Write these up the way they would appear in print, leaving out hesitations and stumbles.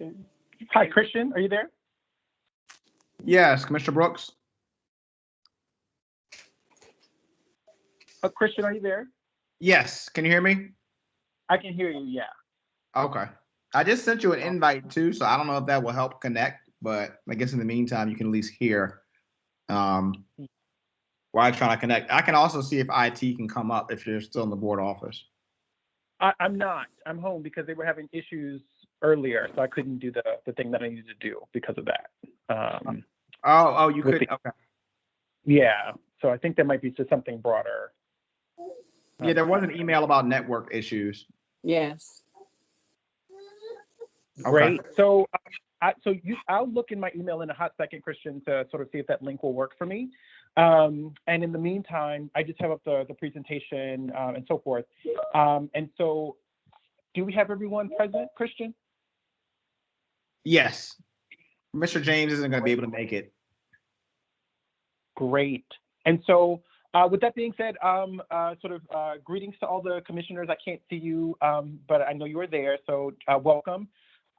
Okay. Hi, Christian, are you there? Yes, Commissioner Brooks. Christian, are you there? Yes, can you hear me? I can hear you, yeah. Okay. I just sent you an invite too, so I don't know if that will help connect, but I guess in the meantime, you can at least hear while I'm trying to connect. I can also see if IT can come up if you're still in the board office. I'm not. I'm home because they were having issues earlier, so I couldn't do the thing that I needed to do because of that. You could. Okay. Yeah. So I think there might be just something broader. Yeah, there was an email about network issues. Yes. Great. Okay. So, I'll look in my email in a hot second, Christian, to sort of see if that link will work for me. And in the meantime, I just have up the presentation and so forth. And so, do we have everyone present, Christian? Yes. Mr. James isn't going to be able to make it. Great. And so, with that being said, greetings to all the commissioners. I can't see you, but I know you are there, so welcome.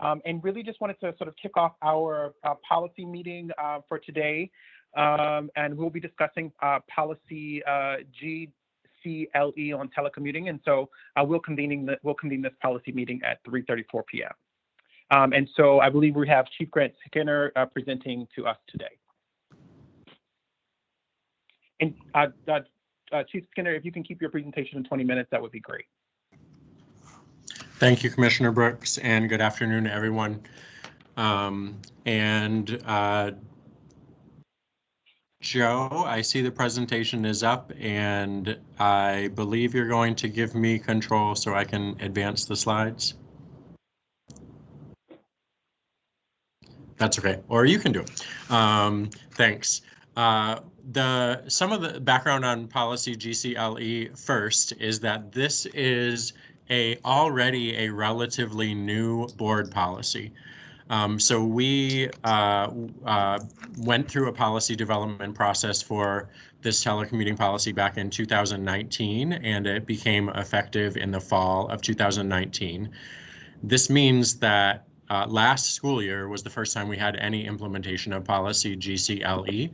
And really just wanted to sort of kick off our policy meeting for today. And we'll be discussing policy GCLE on telecommuting. And so we'll convene this policy meeting at 3:34 p.m. And so I believe we have Chief Grant Skinner presenting to us today. And Chief Skinner, if you can keep your presentation in 20 minutes, that would be great. Thank you, Commissioner Brooks, and good afternoon, everyone. Joe, I see the presentation is up, and I believe you're going to give me control so I can advance the slides. That's okay, or you can do it. Thanks. Some of the background on policy GCLE first is that this is already a relatively new board policy. So we went through a policy development process for this telecommuting policy back in 2019, and it became effective in the fall of 2019. This means that last school year was the first time we had any implementation of policy GCLE,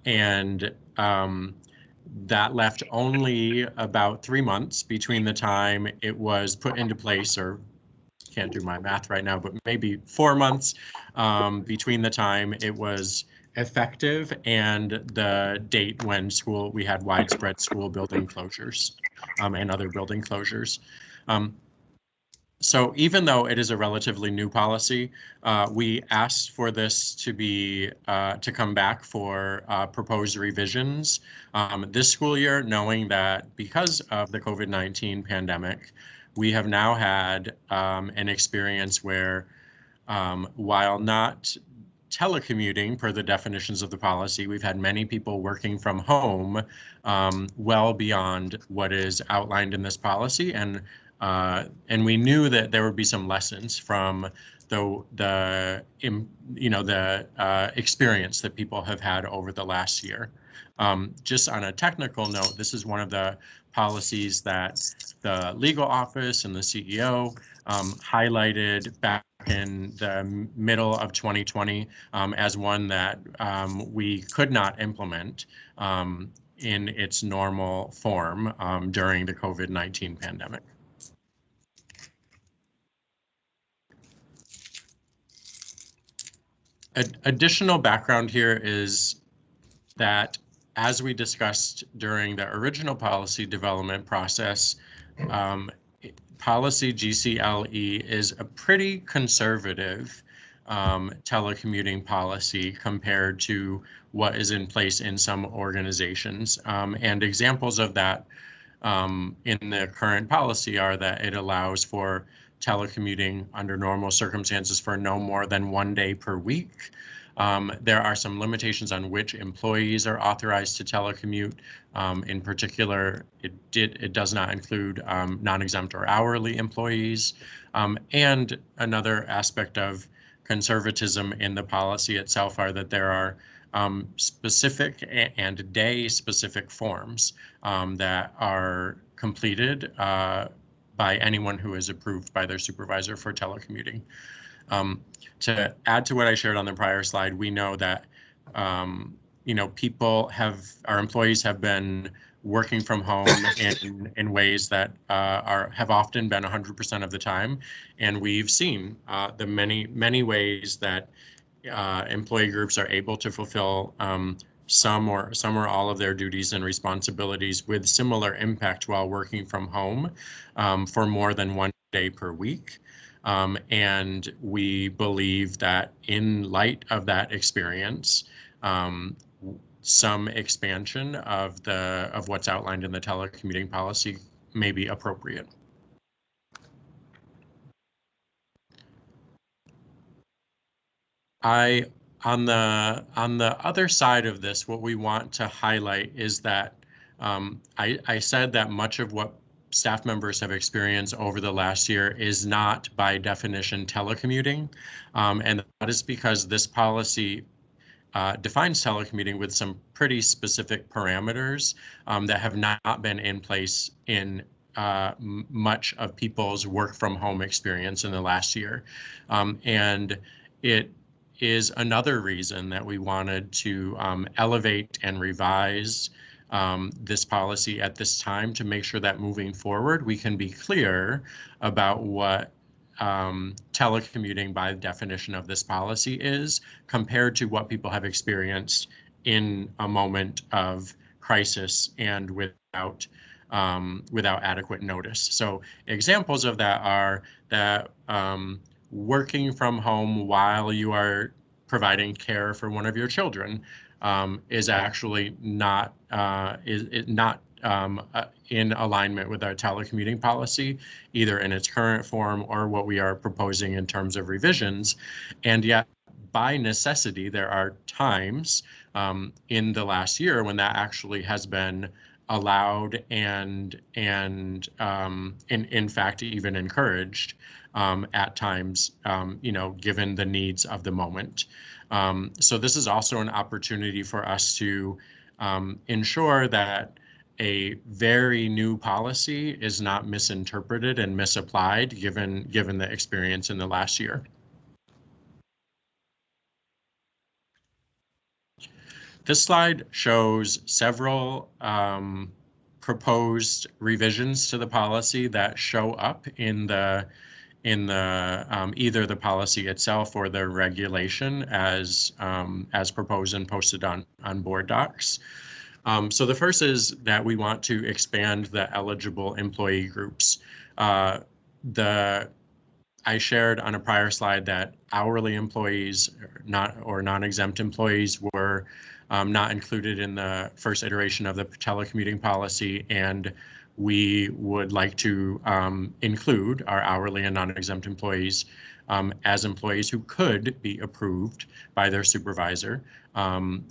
and that left only about 3 months between the time it was put into place, or can't do my math right now, but maybe 4 months between the time it was effective and the date when we had widespread school building closures and other building closures. So even though it is a relatively new policy, we asked for this to come back for proposed revisions this school year, knowing that because of the COVID-19 pandemic, we have now had an experience where, while not telecommuting per the definitions of the policy, we've had many people working from home well beyond what is outlined in this policy, and we knew that there would be some lessons from the experience that people have had over the last year. Just on a technical note, this is one of the policies that the legal office and the CEO highlighted back in the middle of 2020 as one that we could not implement in its normal form during the COVID-19 pandemic. Additional background here is that, as we discussed during the original policy development process, policy GCLE is a pretty conservative telecommuting policy compared to what is in place in some organizations. And examples of that in the current policy are that it allows for telecommuting under normal circumstances for no more than 1 day per week. There are some limitations on which employees are authorized to telecommute. In particular, it does not include non-exempt or hourly employees. And another aspect of conservatism in the policy itself are that there are specific and day-specific forms that are completed by anyone who is approved by their supervisor for telecommuting. To add to what I shared on the prior slide, we know that our employees have been working from home in ways that have often been 100% of the time, and we've seen the many ways that employee groups are able to fulfill some or all of their duties and responsibilities with similar impact while working from home for more than 1 day per week. And we believe that in light of that experience, some expansion of what's outlined in the telecommuting policy may be appropriate. On the other side of this, what we want to highlight is that I said that much of what staff members have experienced over the last year is not by definition telecommuting, and that is because this policy defines telecommuting with some pretty specific parameters that have not been in place in much of people's work from home experience in the last year. And it is another reason that we wanted to elevate and revise this policy at this time to make sure that moving forward we can be clear about what telecommuting by definition of this policy is compared to what people have experienced in a moment of crisis and without adequate notice. So examples of that are that working from home while you are providing care for one of your children is actually not in alignment with our telecommuting policy, either in its current form or what we are proposing in terms of revisions. And yet, by necessity, there are times in the last year when that actually has been allowed and in fact even encouraged at times, given the needs of the moment. So this is also an opportunity for us to ensure that a very new policy is not misinterpreted and misapplied given the experience in the last year. This slide shows several proposed revisions to the policy that show up in the either the policy itself or the regulation as proposed and posted on board docs. So the first is that we want to expand the eligible employee groups. I shared on a prior slide that hourly employees or non-exempt employees were not included in the first iteration of the telecommuting policy, and we would like to include our hourly and non-exempt employees as employees who could be approved by their supervisor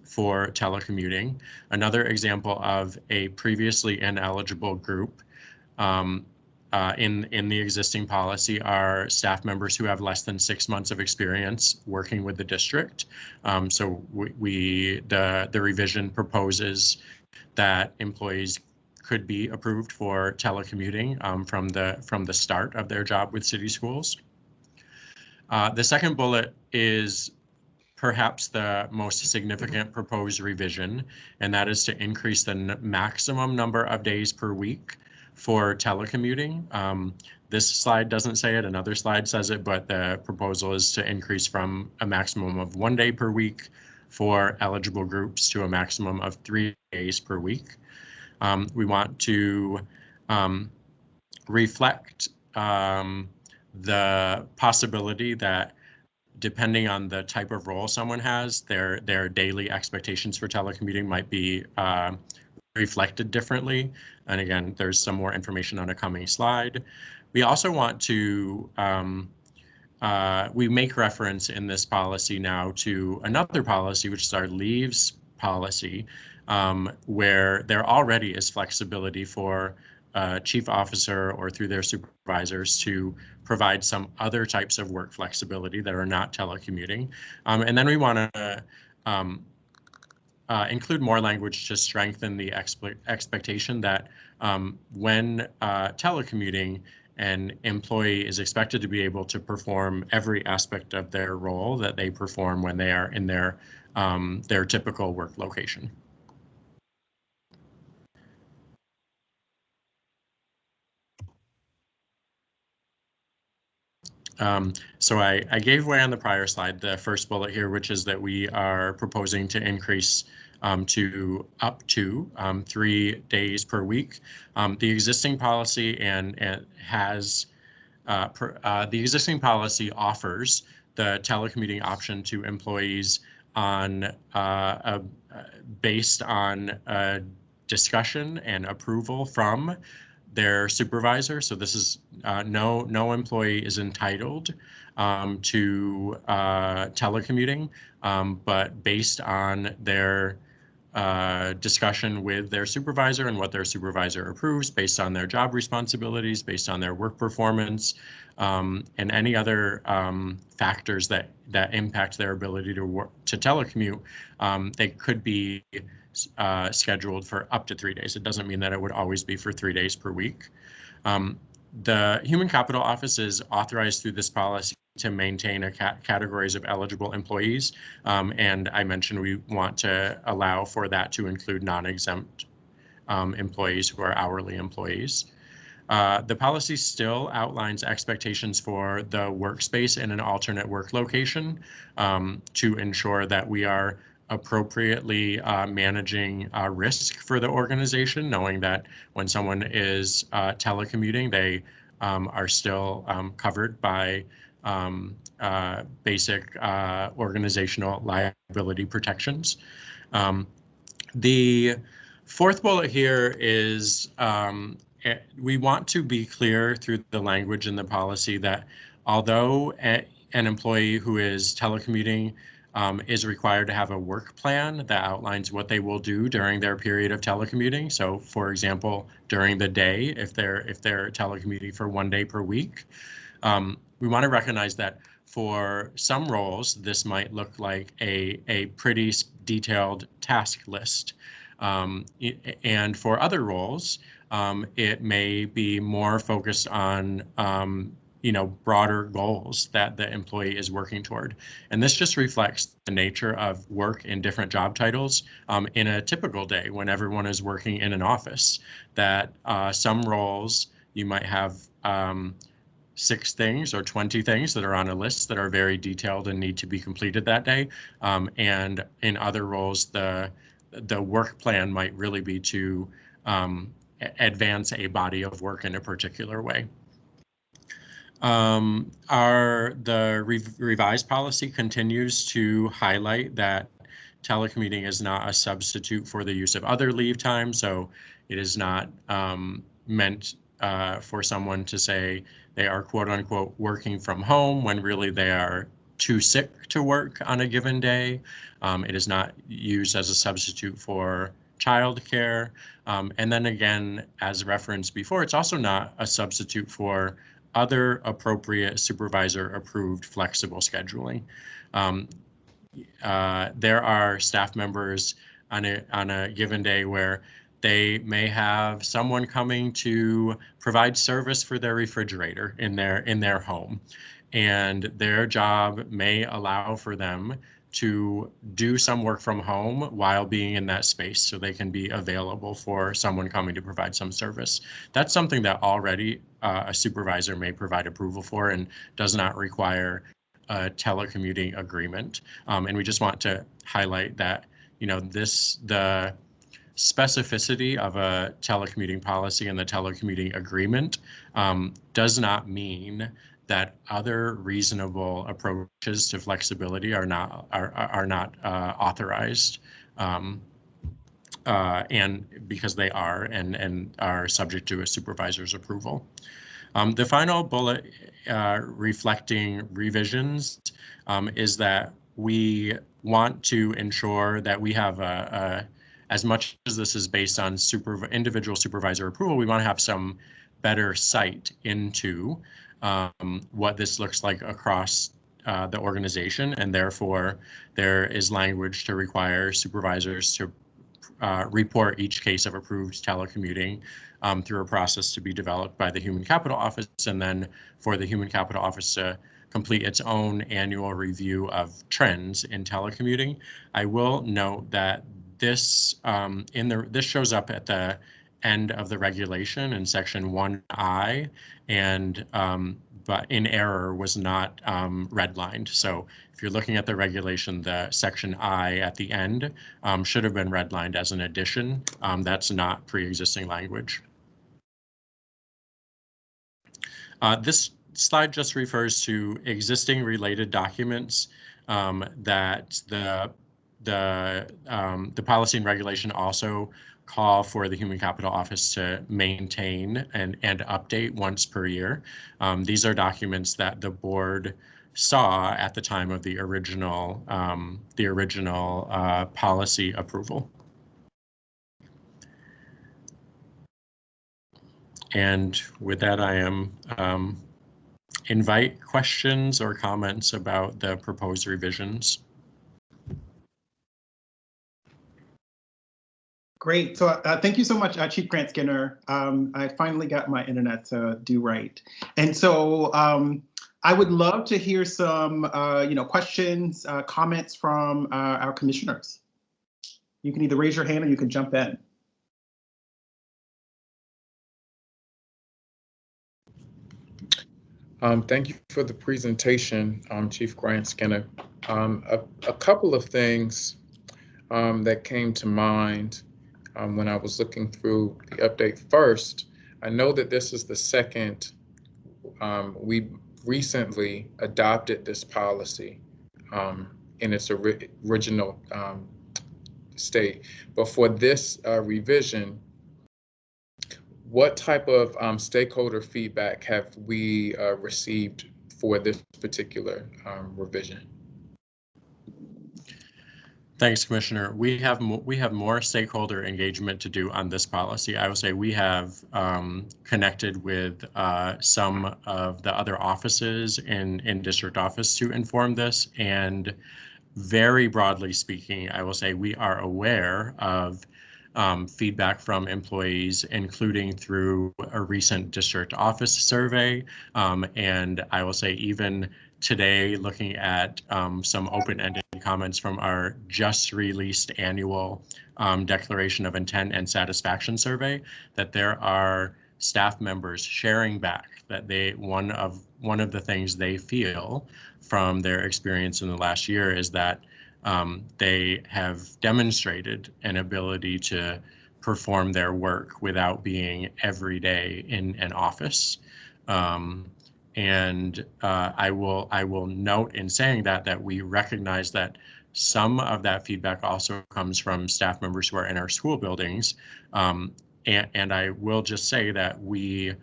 for telecommuting. Another example of a previously ineligible group in the existing policy are staff members who have less than 6 months of experience working with the district. So the revision proposes that employees could be approved for telecommuting from the start of their job with city schools. The second bullet is perhaps the most significant proposed revision, and that is to increase the maximum number of days per week for telecommuting. This slide doesn't say it, another slide says it, but the proposal is to increase from a maximum of 1 day per week for eligible groups to a maximum of 3 days per week. We want to reflect the possibility that depending on the type of role someone has, their daily expectations for telecommuting might be reflected differently. And again, there's some more information on a coming slide. We also want to, we make reference in this policy now to another policy, which is our leaves policy, where there already is flexibility for chief officer or through their supervisors to provide some other types of work flexibility that are not telecommuting. And then we want to include more language to strengthen the expectation that when telecommuting, an employee is expected to be able to perform every aspect of their role that they perform when they are in their typical work location. So I gave away on the prior slide the first bullet here, which is that we are proposing to increase to up to 3 days per week. The existing policy has the existing policy offers the telecommuting option to employees on based on a discussion and approval from their supervisor. So this is no employee is entitled to telecommuting, but based on their discussion with their supervisor and what their supervisor approves based on their job responsibilities, based on their work performance, and any other factors that impact their ability to telecommute, they could be scheduled for up to 3 days. It doesn't mean that it would always be for 3 days per week. The Human Capital Office is authorized through this policy to maintain categories of eligible employees. And I mentioned we want to allow for that to include non-exempt employees who are hourly employees. The policy still outlines expectations for the workspace in an alternate work location to ensure that we are appropriately managing risk for the organization, knowing that when someone is telecommuting, they are still covered by basic organizational liability protections. The fourth bullet here is we want to be clear through the language in the policy that although an employee who is telecommuting is required to have a work plan that outlines what they will do during their period of telecommuting. So, for example, during the day, if they're telecommuting for 1 day per week, we want to recognize that for some roles, this might look like a pretty detailed task list. And for other roles, it may be more focused on broader goals that the employee is working toward. And this just reflects the nature of work in different job titles in a typical day when everyone is working in an office, that some roles you might have 6 things or 20 things that are on a list that are very detailed and need to be completed that day. And in other roles, the work plan might really be to advance a body of work in a particular way. The revised policy continues to highlight that telecommuting is not a substitute for the use of other leave time. So it is not meant for someone to say they are quote unquote working from home when really they are too sick to work on a given day. It is not used as a substitute for childcare. And then again, as referenced before, it's also not a substitute for other appropriate supervisor approved flexible scheduling. There are staff members on a given day where they may have someone coming to provide service for their refrigerator in their home, and their job may allow for them to do some work from home while being in that space so they can be available for someone coming to provide some service. That's something that already a supervisor may provide approval for and does not require a telecommuting agreement. And we just want to highlight that, the specificity of a telecommuting policy and the telecommuting agreement does not mean that other reasonable approaches to flexibility are not authorized, and because they are and are subject to a supervisor's approval. The final bullet reflecting revisions is that we want to ensure that we have as much as this is based on individual supervisor approval, we want to have some better sight into what this looks like across the organization, and therefore there is language to require supervisors to report each case of approved telecommuting through a process to be developed by the Human Capital Office, and then for the Human Capital Office to complete its own annual review of trends in telecommuting. I will note that this this shows up at the end of the regulation in section 1I, and but in error was not redlined. So if you're looking at the regulation, the section I at the end should have been redlined as an addition. That's not pre-existing language. This slide just refers to existing related documents that the policy and regulation also call for the Human Capital Office to maintain and update once per year. These are documents that the board saw at the time of the original policy approval. And with that, I am invite questions or comments about the proposed revisions. Great. So thank you so much, Chief Grant Skinner. I finally got my internet to do right. And so I would love to hear some questions, comments from our commissioners. You can either raise your hand or you can jump in. Thank you for the presentation, Chief Grant Skinner. A couple of things that came to mind when I was looking through the update. First, I know that this is the second we recently adopted this policy in its original state, but for this revision, what type of stakeholder feedback have we received for this particular revision? Thanks, Commissioner. We have more stakeholder engagement to do on this policy. I would say we have connected with some of the other offices in district office to inform this, and very broadly speaking, I will say we are aware of feedback from employees, including through a recent district office survey. And I will say even today, looking at some open-ended comments from our just released annual Declaration of Intent and Satisfaction survey, that there are staff members sharing back that one of the things they feel from their experience in the last year is that they have demonstrated an ability to perform their work without being every day in an office. And I will note in saying that we recognize that some of that feedback also comes from staff members who are in our school buildings. And I will just say that we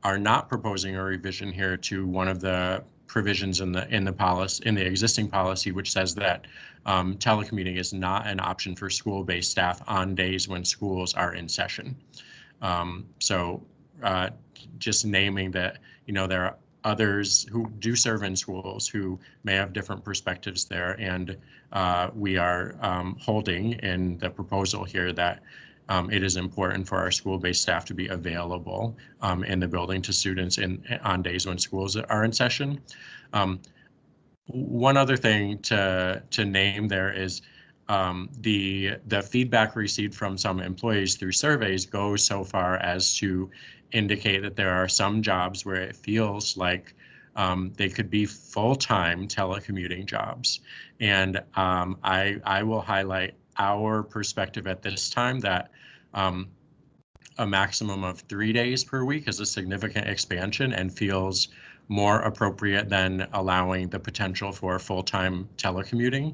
are not proposing a revision here to one of the provisions in the existing policy, which says that telecommuting is not an option for school-based staff on days when schools are in session. So just naming that, there are others who do serve in schools who may have different perspectives there, and we are holding in the proposal here that it is important for our school-based staff to be available in the building to students on days when schools are in session. One other thing to name there is the feedback received from some employees through surveys goes so far as to indicate that there are some jobs where it feels like they could be full-time telecommuting jobs. And I will highlight our perspective at this time that a maximum of 3 days per week is a significant expansion and feels more appropriate than allowing the potential for full-time telecommuting.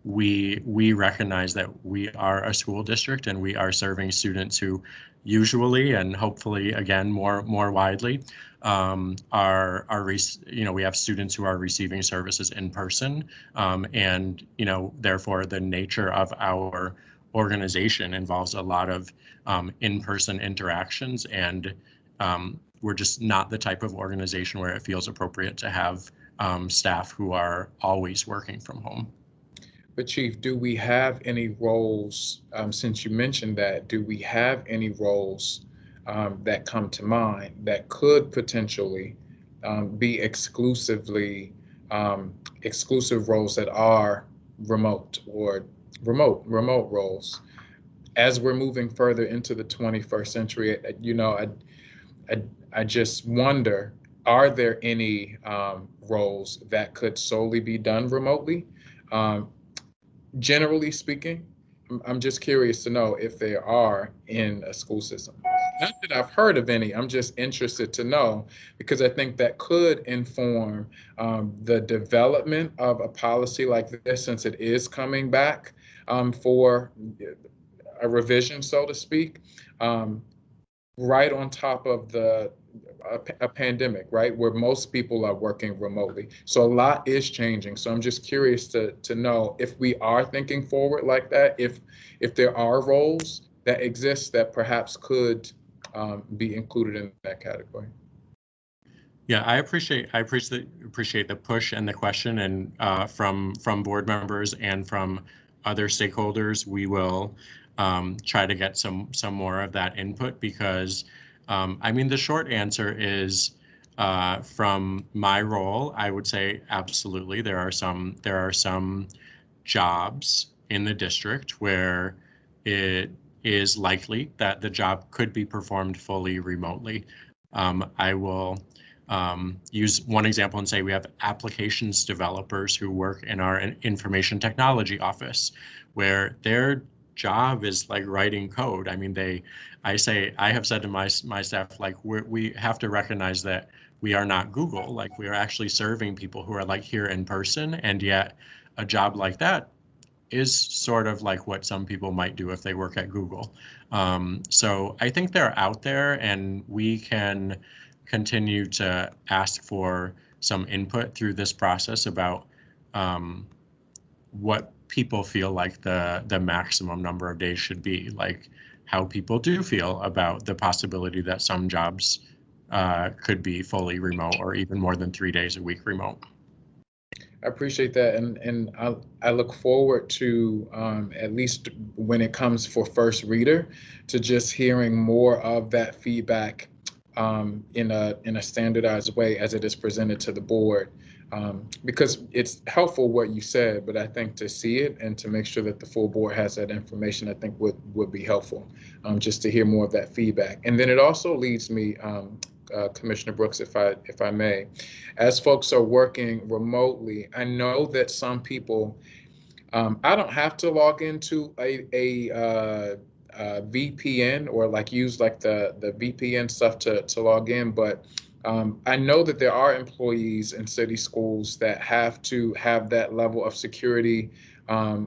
We recognize that we are a school district and we are serving students who usually and hopefully again more widely we have students who are receiving services in person, and therefore the nature of our organization involves a lot of in-person interactions, and we're just not the type of organization where it feels appropriate to have staff who are always working from home. But Chief, do we have any roles, since you mentioned that, do we have any roles that come to mind that could potentially be exclusive roles that are remote or remote roles. As we're moving further into the 21st century, I just wonder, are there any roles that could solely be done remotely? Generally speaking, I'm just curious to know if there are in a school system. Not that I've heard of any, I'm just interested to know, because I think that could inform the development of a policy like this, since it is coming back for a revision, so to speak, right on top of a pandemic, right, where most people are working remotely. So a lot is changing. So I'm just curious to know if we are thinking forward like that, if there are roles that exist that perhaps could be included in that category. Yeah, I appreciate the push and the question, and from board members and from other stakeholders, we will try to get some more of that input, because I mean, the short answer is from my role, I would say absolutely. There are some jobs in the district where it is likely that the job could be performed fully remotely. I will use one example and say we have applications developers who work in our information technology office, where their job is like writing code. I mean, I have said to my staff, like, we have to recognize that we are not Google. Like, we are actually serving people who are like here in person, and yet a job like that is sort of like what some people might do if they work at Google. So I think they're out there, and we can continue to ask for some input through this process about what people feel like the maximum number of days should be, like how people do feel about the possibility that some jobs could be fully remote or even more than 3 days a week remote. I appreciate that, and I look forward to at least when it comes for first reader, to just hearing more of that feedback in a standardized way as it is presented to the board, because it's helpful what you said, but I think to see it and to make sure that the full board has that information, I think would be helpful, just to hear more of that feedback. And then it also leads me, Commissioner Brooks, if I may, as folks are working remotely, I know that some people, I don't have to log into a VPN or like use like the VPN stuff to log in, but I know that there are employees in city schools that have to have that level of security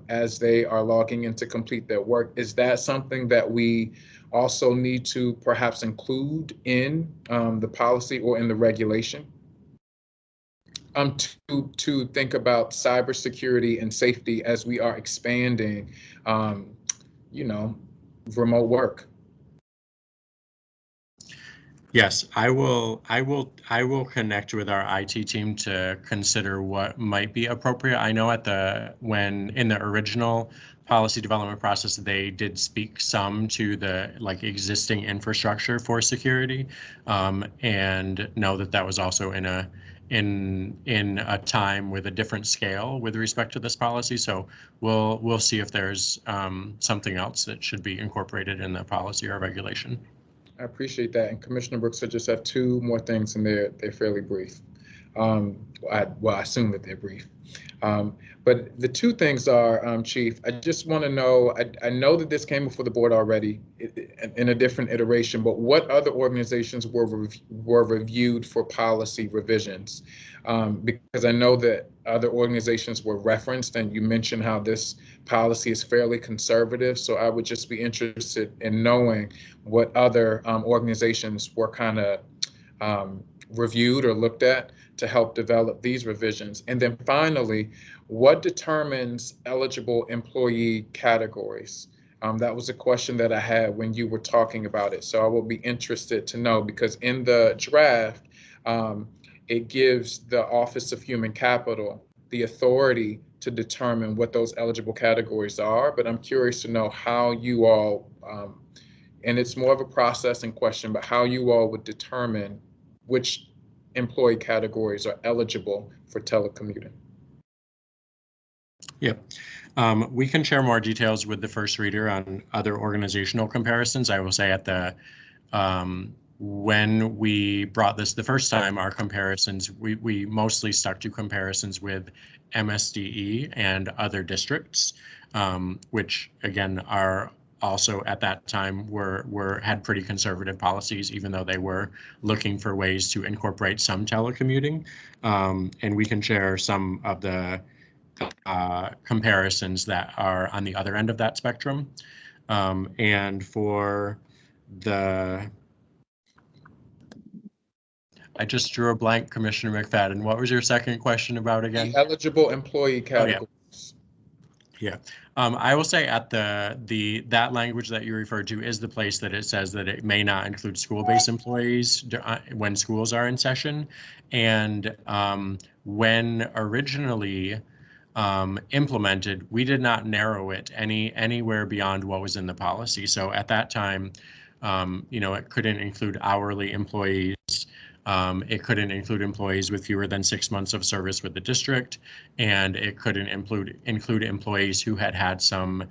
as they are logging in to complete their work. Is that something that we also need to perhaps include in the policy or in the regulation? To think about cybersecurity and safety as we are expanding, remote work. Yes, I will connect with our IT team to consider what might be appropriate. I know when in the original policy development process, they did speak some to the like existing infrastructure for security, and know that was also in a time with a different scale with respect to this policy. So we'll see if there's something else that should be incorporated in the policy or regulation. I appreciate that. And Commissioner Brooks, I just have two more things, and they're fairly brief. I assume that they're brief. But the two things are, Chief, I just want to know, I know that this came before the board already in a different iteration, but what other organizations were reviewed for policy revisions? Because I know that other organizations were referenced, and you mentioned how this policy is fairly conservative. So I would just be interested in knowing what other organizations were kind of reviewed or looked at to help develop these revisions. And then finally, what determines eligible employee categories? That was a question that I had when you were talking about it. So I will be interested to know, because in the draft, it gives the Office of Human Capital the authority to determine what those eligible categories are. But I'm curious to know how you all and it's more of a processing question, but how you all would determine which employee categories are eligible for telecommuting. Yep. We can share more details with the first reader on other organizational comparisons. I will say at the when we brought this the first time, our comparisons, we mostly stuck to comparisons with MSDE and other districts, which again are also at that time had pretty conservative policies, even though they were looking for ways to incorporate some telecommuting. And we can share some of the comparisons that are on the other end of that spectrum. And for the, I just drew a blank, Commissioner McFadden. What was your second question about again? The eligible employee categories. Oh, yeah. I will say at that language that you referred to is the place that it says that it may not include school-based employees when schools are in session. And when originally implemented, we did not narrow it anywhere beyond what was in the policy. So at that time, it couldn't include hourly employees. It couldn't include employees with fewer than 6 months of service with the district, and it couldn't include employees who had some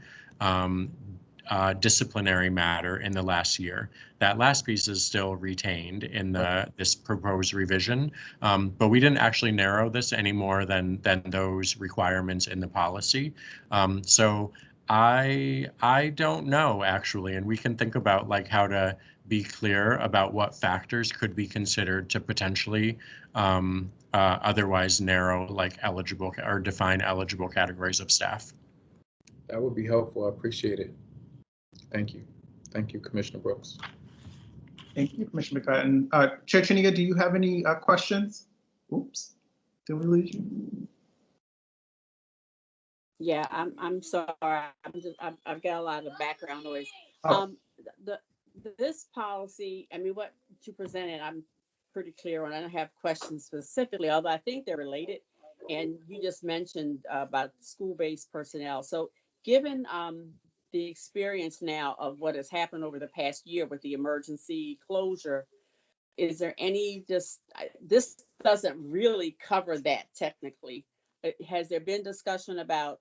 disciplinary matter in the last year. That last piece is still retained in this proposed revision, but we didn't actually narrow this any more than those requirements in the policy. So I don't know actually, and we can think about like how to be clear about what factors could be considered to potentially otherwise narrow like eligible or define eligible categories of staff. That would be helpful. I appreciate it. Thank you. Thank you, Commissioner Brooks. Thank you, Commissioner McFadden. Chair Chiniga, do you have any questions? Oops, did we lose you? Yeah, I'm sorry. I've got a lot of background noise. Oh. This policy, I mean, what you presented, I'm pretty clear on. I don't have questions specifically, although I think they're related. And you just mentioned about school-based personnel. So given the experience now of what has happened over the past year with the emergency closure, is there any this doesn't really cover that technically. Has there been discussion about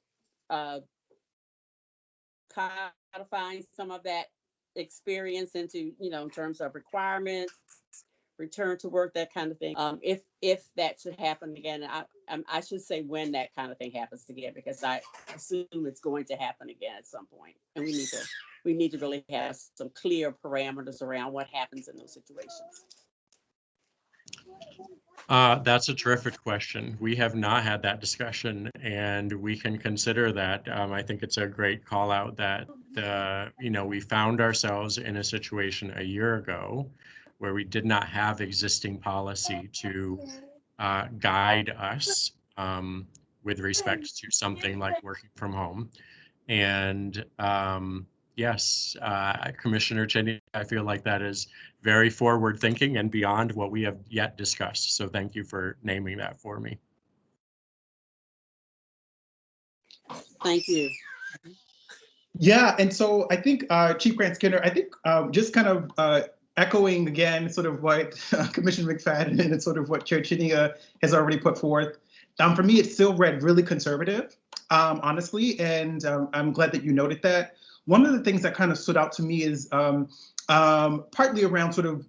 codifying some of that experience into, in terms of requirements, return to work, that kind of thing? If that should happen again, I should say when that kind of thing happens again, because I assume it's going to happen again at some point, and we need to really have some clear parameters around what happens in those situations. That's a terrific question. We have not had that discussion, and we can consider that. I think it's a great call out that we found ourselves in a situation a year ago where we did not have existing policy to guide us with respect to something like working from home. And yes, Commissioner Cheney, I feel like that is very forward thinking and beyond what we have yet discussed. So thank you for naming that for me. Thank you. Yeah, and so I think Chief Grant Skinner, I think just kind of echoing again sort of what Commissioner McFadden and sort of what Chair Chiniga has already put forth. For me, it still read really conservative, honestly, and I'm glad that you noted that. One of the things that kind of stood out to me is partly around sort of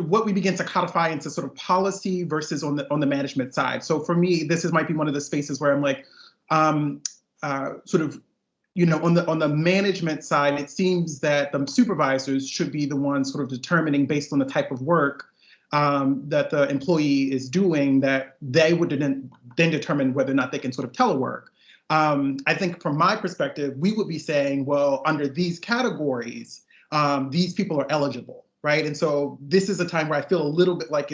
what we begin to codify into sort of policy versus on the management side. So for me, might be one of the spaces where I'm like, on the management side, it seems that the supervisors should be the ones sort of determining based on the type of work that the employee is doing, that they would then determine whether or not they can sort of telework. I think from my perspective, we would be saying, well, under these categories, these people are eligible, right? And so this is a time where I feel a little bit like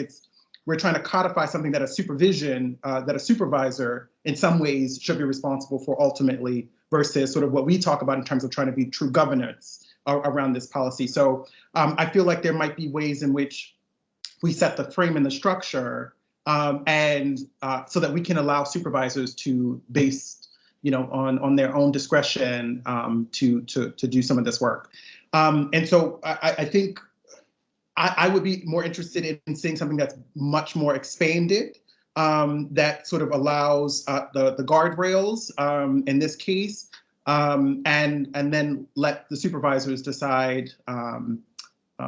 we're trying to codify something that a supervisor in some ways should be responsible for ultimately, versus sort of what we talk about in terms of trying to be true governance around this policy. So I feel like there might be ways in which we set the frame and the structure and so that we can allow supervisors to, based on their own discretion to do some of this work. And so I think I would be more interested in seeing something that's much more expanded, that sort of allows the guardrails in this case, and then let the supervisors decide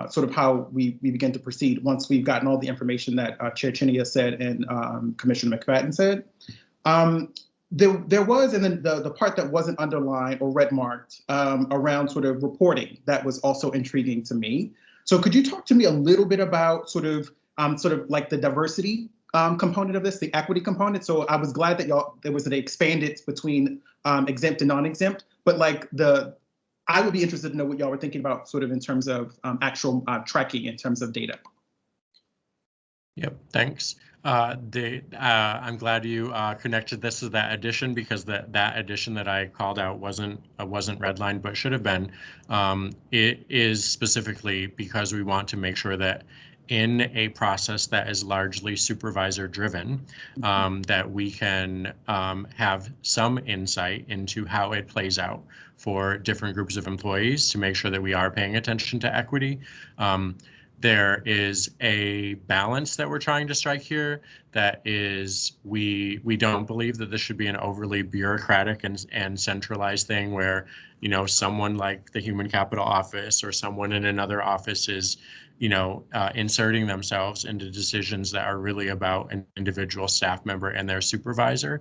sort of how we begin to proceed once we've gotten all the information that Chair Chinia said and Commissioner McFadden said. There was, and then the part that wasn't underlined or red marked around sort of reporting that was also intriguing to me. So could you talk to me a little bit about sort of like the diversity component of this, the equity component? So I was glad that there was an expanded between exempt and non-exempt, but like I would be interested to know what y'all were thinking about sort of in terms of actual tracking in terms of data. Yep, thanks. I'm glad you connected this to that addition, because that addition that I called out wasn't redlined, but should have been. It is specifically because we want to make sure that in a process that is largely supervisor driven, that we can have some insight into how it plays out for different groups of employees to make sure that we are paying attention to equity. There is a balance that we're trying to strike here. That is, we don't believe that this should be an overly bureaucratic and centralized thing where, someone like the Human Capital Office or someone in another office is, inserting themselves into decisions that are really about an individual staff member and their supervisor,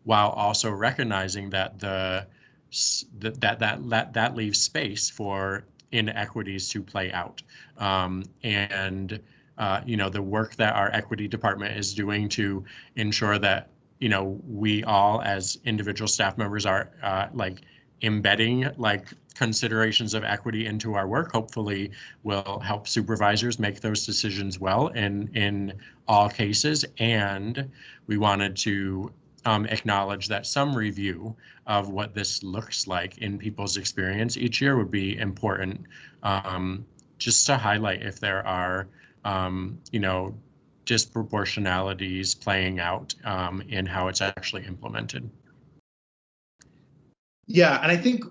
while also recognizing that that leaves space for inequities to play out. The work that our equity department is doing to ensure that, we all as individual staff members are embedding considerations of equity into our work, hopefully will help supervisors make those decisions well in all cases. And we wanted to acknowledge that some review of what this looks like in people's experience each year would be important, just to highlight if there are, disproportionalities playing out in how it's actually implemented. Yeah, and I think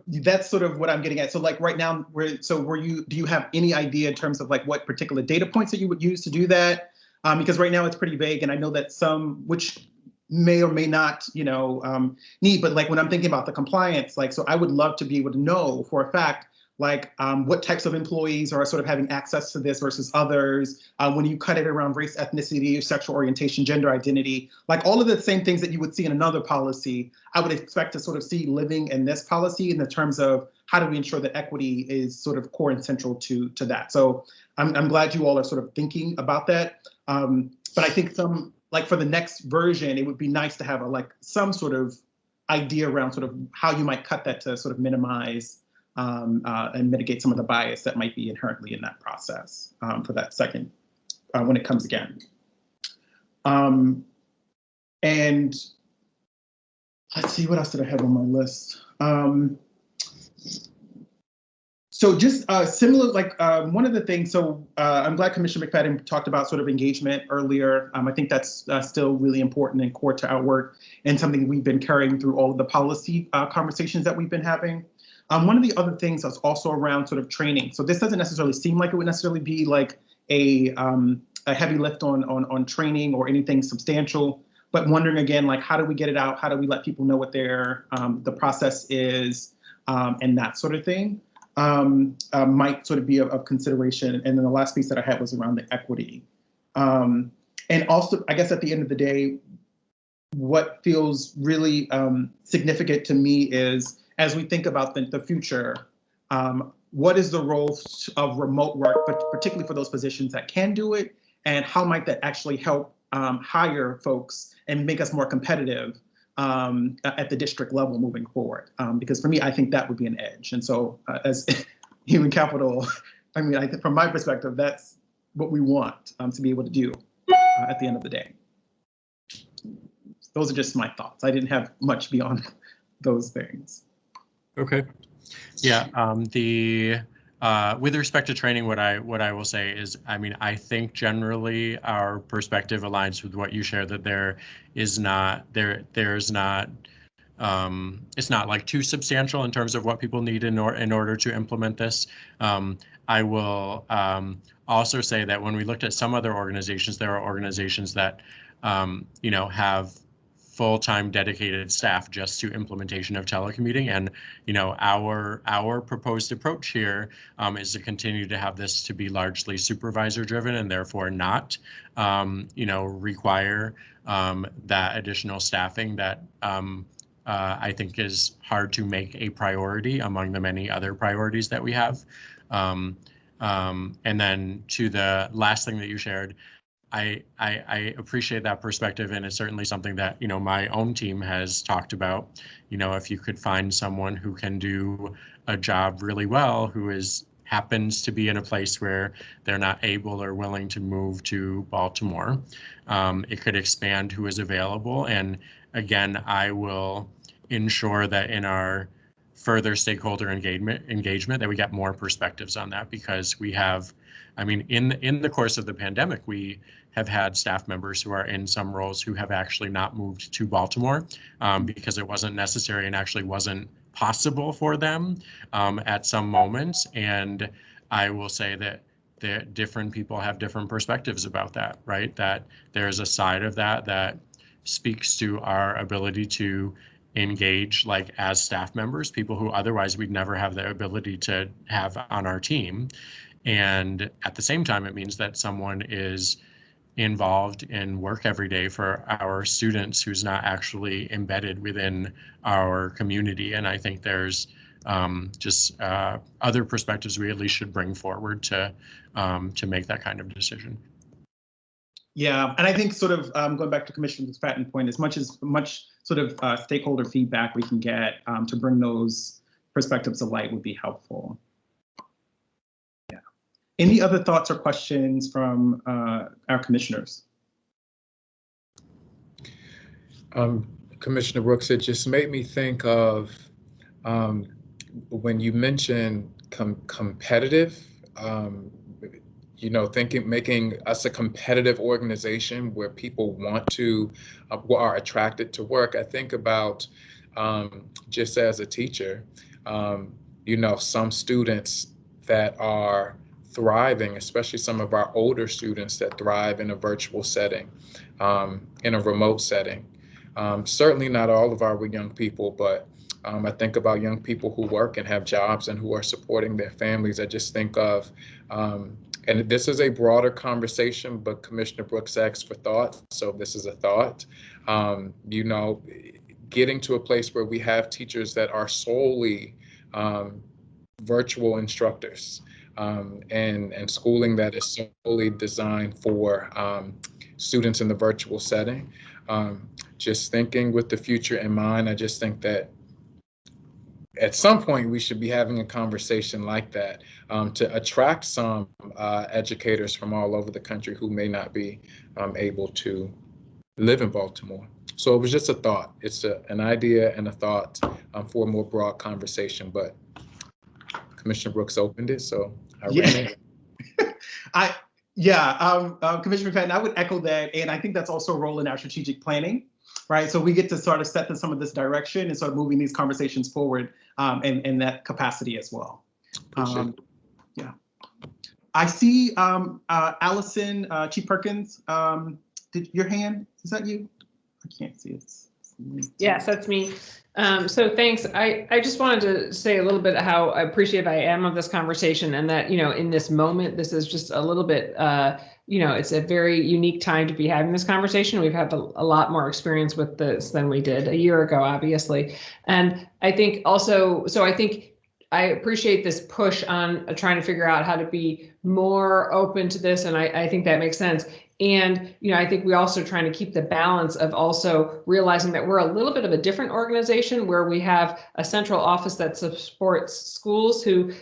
that's sort of what I'm getting at. So like right now, do you have any idea in terms of like what particular data points that you would use to do that? Because right now it's pretty vague, and I know that some, which may or may not, need, but like when I'm thinking about the compliance, so I would love to be able to know for a fact, what types of employees are sort of having access to this versus others, when you cut it around race, ethnicity, sexual orientation, gender identity, all of the same things that you would see in another policy, I would expect to sort of see living in this policy in the terms of how do we ensure that equity is sort of core and central to that. So I'm glad you all are sort of thinking about that. But I think for the next version, it would be nice to have some sort of idea around sort of how you might cut that to sort of minimize and mitigate some of the bias that might be inherently in that process for that second, when it comes again. And let's see, what else did I have on my list? So just similar, one of the things, so I'm glad Commissioner McFadden talked about sort of engagement earlier. I think that's still really important and core to our work, and something we've been carrying through all of the policy conversations that we've been having. One of the other things is also around sort of training. So this doesn't necessarily seem like it would necessarily be like a heavy lift on training or anything substantial, but wondering again, how do we get it out? How do we let people know what the process is, and that sort of thing might sort of be of consideration. And then the last piece that I had was around the equity. And also, I guess at the end of the day, what feels really significant to me is, as we think about the future, what is the role of remote work, but particularly for those positions that can do it, and how might that actually help hire folks and make us more competitive at the district level moving forward? Because for me, I think that would be an edge. And so as human capital, I think from my perspective, that's what we want to be able to do at the end of the day. Those are just my thoughts. I didn't have much beyond those things. Okay. Yeah. With respect to training, what I will say is, I think generally our perspective aligns with what you share, that there's not it's not like too substantial in terms of what people need in order to implement this. I will also say that when we looked at some other organizations, there are organizations that have full-time dedicated staff just to implementation of telecommuting, and our proposed approach here is to continue to have this to be largely supervisor driven and therefore not require that additional staffing that I think is hard to make a priority among the many other priorities that we have. And then to the last thing that you shared, I appreciate that perspective, and it's certainly something that my own team has talked about. If you could find someone who can do a job really well, who happens to be in a place where they're not able or willing to move to Baltimore, it could expand who is available. And again, I will ensure that in our further stakeholder engagement that we get more perspectives on that, because we have, in the course of the pandemic, we have had staff members who are in some roles who have actually not moved to Baltimore because it wasn't necessary and actually wasn't possible for them at some moments. And I will say that different people have different perspectives about that, right? That there's a side of that speaks to our ability to engage as staff members, people who otherwise we'd never have the ability to have on our team. And at the same time, it means that someone is involved in work every day for our students who's not actually embedded within our community. And I think there's just other perspectives we at least should bring forward to make that kind of decision. Yeah, and I think sort of going back to Commissioner McFadden's point, as much sort of stakeholder feedback we can get to bring those perspectives to light would be helpful. Yeah. Any other thoughts or questions from our commissioners? Commissioner Brooks, it just made me think of when you mentioned competitive, making us a competitive organization where people want to, are attracted to work. I think about just as a teacher, some students that are thriving, especially some of our older students that thrive in a virtual setting, in a remote setting. Certainly not all of our young people, but I think about young people who work and have jobs and who are supporting their families. I just think of, and this is a broader conversation, but Commissioner Brooks asked for thought, so this is a thought. Getting to a place where we have teachers that are solely virtual instructors, and schooling that is solely designed for students in the virtual setting. Just thinking with the future in mind, I just think that at some point we should be having a conversation like that to attract some educators from all over the country who may not be able to live in Baltimore. So it was just a thought. It's an idea and a thought for a more broad conversation, but Commissioner Brooks opened it, so I ran it. Commissioner McFadden, I would echo that, and I think that's also a role in our strategic planning, right? So we get to sort of set some of this direction and start moving these conversations forward in that capacity as well. Yeah. I see Allison, Chief Perkins, did your hand, is that you? I can't see it. Yes, that's me. So thanks. I just wanted to say a little bit how appreciative I am of this conversation, and that, in this moment, this is just a little bit, it's a very unique time to be having this conversation. We've had a lot more experience with this than we did a year ago, obviously. And I think also, I appreciate this push on trying to figure out how to be more open to this. And I think that makes sense. And, I think we also trying to keep the balance of also realizing that we're a little bit of a different organization where we have a central office that supports schools who,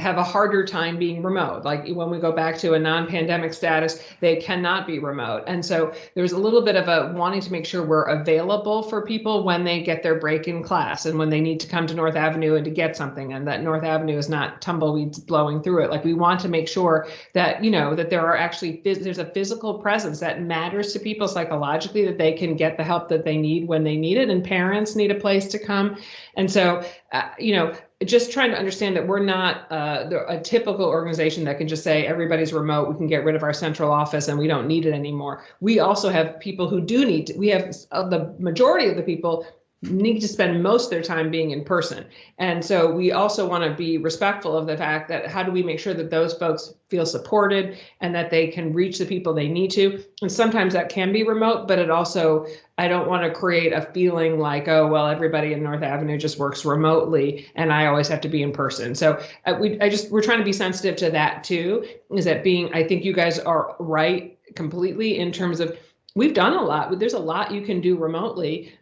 have a harder time being remote. Like when we go back to a non-pandemic status, they cannot be remote. And so there's a little bit of a wanting to make sure we're available for people when they get their break in class and when they need to come to North Avenue and to get something, and that North Avenue is not tumbleweeds blowing through it. Like we want to make sure that, that there are actually, there's a physical presence that matters to people psychologically, that they can get the help that they need when they need it, and parents need a place to come. And so, just trying to understand that we're not a typical organization that can just say everybody's remote, we can get rid of our central office and we don't need it anymore. We also have people who do need to, we have the majority of the people need to spend most of their time being in person. And so we also want to be respectful of the fact that how do we make sure that those folks feel supported and that they can reach the people they need to. And sometimes that can be remote, but it also, I don't want to create a feeling like, oh, well, everybody in North Avenue just works remotely and I always have to be in person. So we're trying to be sensitive to that too, is that I think you guys are right completely in terms of, we've done a lot. There's a lot you can do remotely.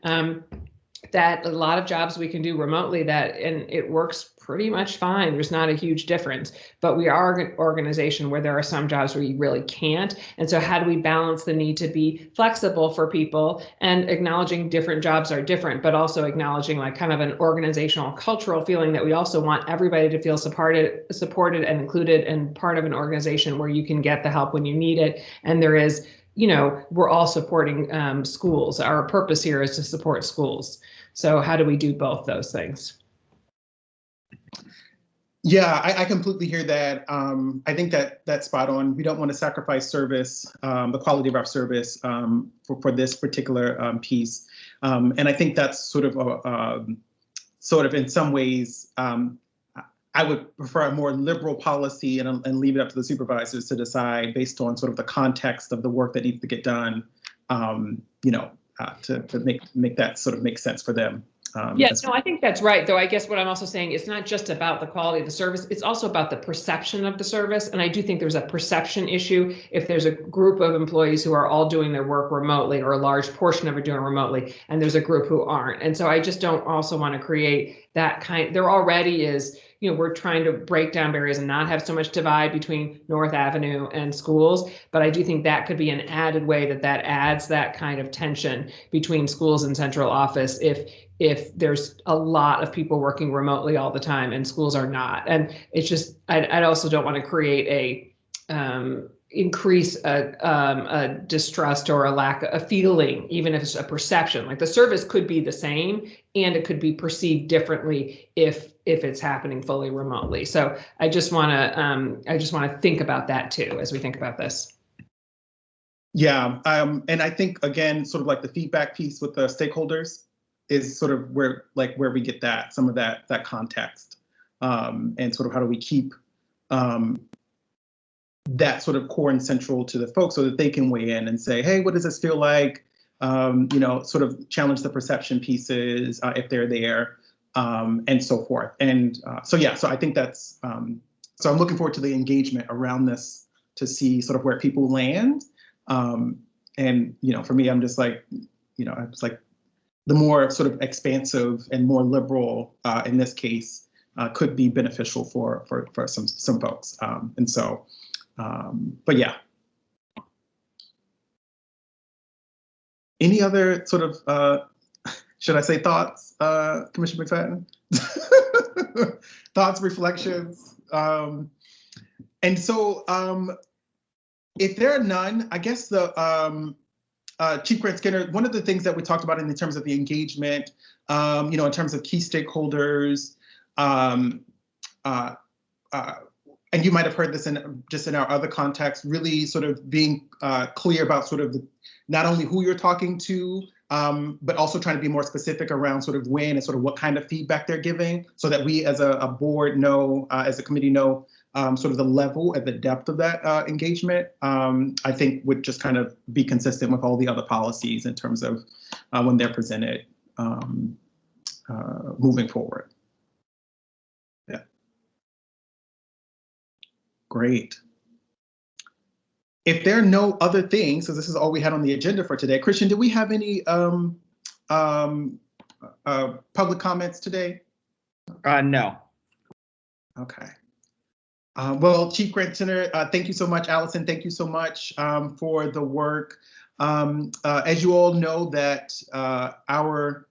That a lot of jobs we can do remotely and it works pretty much fine. There's not a huge difference, but we are an organization where there are some jobs where you really can't. And so how do we balance the need to be flexible for people and acknowledging different jobs are different, but also acknowledging like kind of an organizational cultural feeling that we also want everybody to feel supported and included and part of an organization where you can get the help when you need it. And there is, we're all supporting schools. Our purpose here is to support schools. So how do we do both those things? Yeah, I completely hear that. I think that's spot on. We don't want to sacrifice service, the quality of our service for this particular piece. And I think that's sort of in some ways, I would prefer a more liberal policy and leave it up to the supervisors to decide based on sort of the context of the work that needs to get done, to make that sort of make sense for them. I think that's right. Though I guess what I'm also saying, it's not just about the quality of the service, it's also about the perception of the service. And I do think there's a perception issue if there's a group of employees who are all doing their work remotely, or a large portion of it doing remotely, and there's a group who aren't. And so I just don't also want to create that there already is, we're trying to break down barriers and not have so much divide between North Avenue and schools. But I do think that could be an added way that adds that kind of tension between schools and central office if there's a lot of people working remotely all the time and schools are not. And it's just, I also don't want to create increase a distrust or a feeling, even if it's a perception. Like the service could be the same and it could be perceived differently if it's happening fully remotely. So I just want to think about that too as we think about this. Yeah, and I think again, sort of like the feedback piece with the stakeholders is sort of where we get some of that context, and sort of how do we keep that sort of core and central to the folks so that they can weigh in and say, hey, what does this feel like? Sort of challenge the perception pieces if they're there, and so forth. And so I think that's, so I'm looking forward to the engagement around this to see sort of where people land. And, for me, I'm just like, it's like the more sort of expansive and more liberal in this case could be beneficial for some folks. And so, but yeah. Any other sort of, should I say thoughts, Commissioner McFadden? Thoughts, reflections. And so if there are none, I guess the Chief Grant Skinner, one of the things that we talked about in terms of the engagement, in terms of key stakeholders, and you might have heard this in our other context, really sort of being clear about sort of not only who you're talking to, but also trying to be more specific around sort of when and sort of what kind of feedback they're giving, so that we as a board know, as a committee know, sort of the level and the depth of that engagement, I think would just kind of be consistent with all the other policies in terms of when they're presented moving forward. Yeah. Great. If there are no other things, so this is all we had on the agenda for today. Christian, do we have any public comments today? No. Okay. Well, Chief Grant Skinner, thank you so much. Allison, thank you so much for the work. As you all know, that our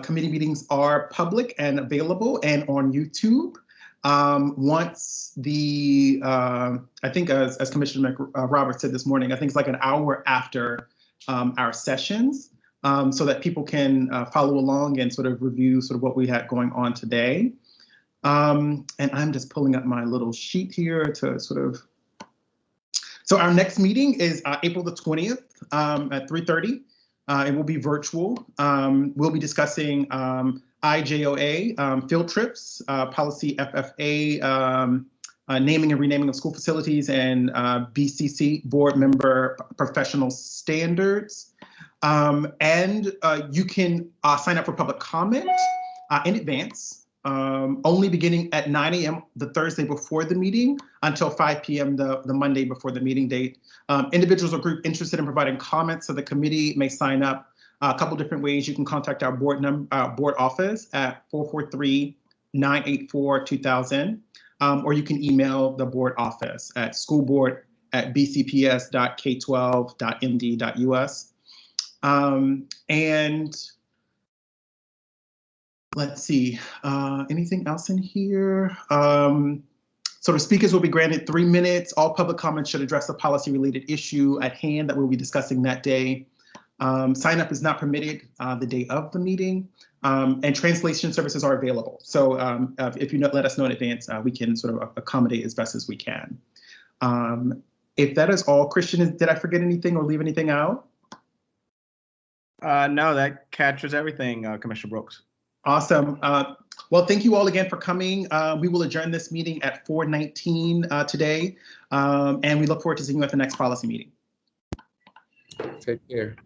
committee meetings are public and available and on YouTube. Once the, I think as Commissioner Roberts said this morning, I think it's like an hour after our sessions, so that people can follow along and sort of review sort of what we had going on today. And I'm just pulling up my little sheet here to sort of, so our next meeting is April the 20th at 3:30. It will be virtual. We'll be discussing IJOA field trips, policy FFA, naming and renaming of school facilities, and BCC board member professional standards. And you can sign up for public comment in advance, only beginning at 9 a.m. the Thursday before the meeting until 5 p.m. the Monday before the meeting date. Individuals or group interested in providing comments to the committee may sign up a couple different ways. You can contact our board office at 443-984-2000, or you can email the board office at schoolboard@bcps.k12.md.us. And let's see, anything else in here? So the speakers will be granted 3 minutes. All public comments should address the policy-related issue at hand that we'll be discussing that day. Sign up is not permitted the day of the meeting, and translation services are available. So if you let us know in advance, we can sort of accommodate as best as we can. If that is all, Christian, did I forget anything or leave anything out? No, that captures everything, Commissioner Brooks. Awesome. Well, thank you all again for coming. We will adjourn this meeting at 4:19 today, and we look forward to seeing you at the next policy meeting. Take care.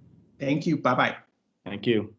Thank you. Bye-bye. Thank you.